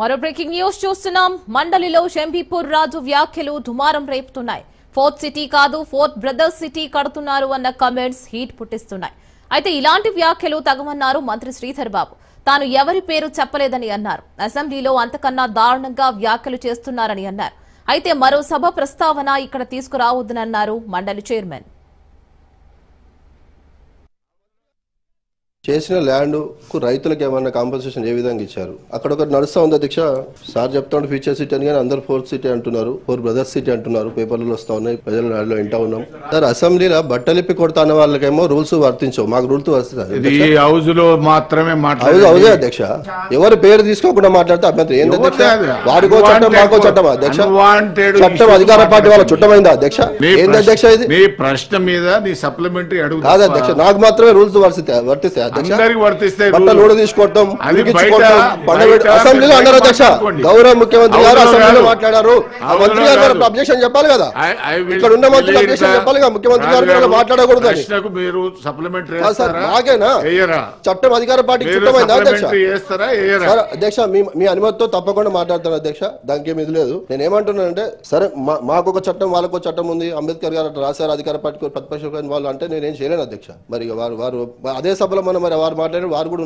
మరో breaking news చూస్తున్నాం. మండలిలో షంబీపూర్ రాజు వ్యాఖ్యలు దుమారం రేపుతున్నాయి. ఫోర్త్ సిటీ కాదు, ఫోర్త్ బ్రదర్స్ సిటీ కడుతున్నారు అన్న కామెంట్స్ హీట్ పుట్టిస్తున్నాయి. అయితే ఇలాంటి వ్యాఖ్యలు తగమన్నారు మంత్రి శ్రీధర్ బాబు. తాను ఎవరి పేరు చెప్పలేదని అన్నారు. అసెంబ్లీలో అంతకన్నా దారుణంగా వ్యాఖ్యలు చేస్తున్నారని అన్నారు. అయితే మరో సభ ప్రస్తావన ఇక్కడ తీసుకురావద్దని మండలి చైర్మన్. చేసిన ల్యాండ్ కు రైతులకు ఏమన్నా కాంపన్సేషన్ ఏ విధంగా ఇచ్చారు? అక్కడ ఒకటి నడుస్తా ఉంది అధ్యక్ష. సార్ చెప్తాడు ఫ్యూచర్ సిటీ అని, కానీ అందరు ఫోర్త్ సిటీ అంటున్నారు, ఫోర్ బ్రదర్స్ సిటీ అంటున్నారు. పేపర్లలో వస్తా ఉన్నాయి, ప్రజల నాడులో వింటా ఉన్నాం. సార్ అసెంబ్లీలో బట్టలిప్పి కొడతా అన్న వాళ్ళకేమో రూల్స్ వర్తించవు, మాకు రూల్స్ వర్తిస్తాయి. హౌస్ లో మాత్రమే అవుదే అధ్యక్ష. ఎవరి పేరు తీసుకోకుండా మాట్లాడితే అభ్యంతరం ఏంటి అధ్యక్ష? వాడికో చట్టం మాకో చట్టం అధ్యక్ష. చట్టం అధికార పార్టీ వాళ్ళ చుట్టమైందా అధ్యక్ష? ఏంది అధ్యక్ష ఇది? మీ ప్రశ్న మీద నీ సప్లిమెంటరీ అడుగు కాదు అధ్యక్ష, నాకు మాత్రమే రూల్స్ వర్తిస్తాయి. అసెంబ్లీలో అన్నారు అధ్యక్ష, గౌరవ ముఖ్యమంత్రి గారు అసెంబ్లీలో మాట్లాడారు. మంత్రి గారు అబ్జెక్షన్ చెప్పాలి కదా, ఇక్కడ ఉన్న మంత్రులు అబ్జెక్షన్ చెప్పాలి కదా, ముఖ్యమంత్రి గారు మాట్లాడకూడదు. నాకేనా చట్టం అధికార పార్టీకి చుట్టమైందా అధ్యక్ష? అధ్యక్ష మీ అనుమతితో తప్పకుండా మాట్లాడతాను అధ్యక్ష, దానికి ఏమి ఇది లేదు. నేను ఏమంటున్నానంటే, సరే మాకు ఒక చట్టం వాళ్ళకు చట్టం ఉంది, అంబేద్కర్ గారు రాశారు, అధికార పార్టీ ప్రతిపక్ష వాళ్ళు అంటే నేనేం చేయలేను అధ్యక్ష. మరి వారు అదే సభలో మనం మరి వారు మాట్లాడారు, వారు కూడా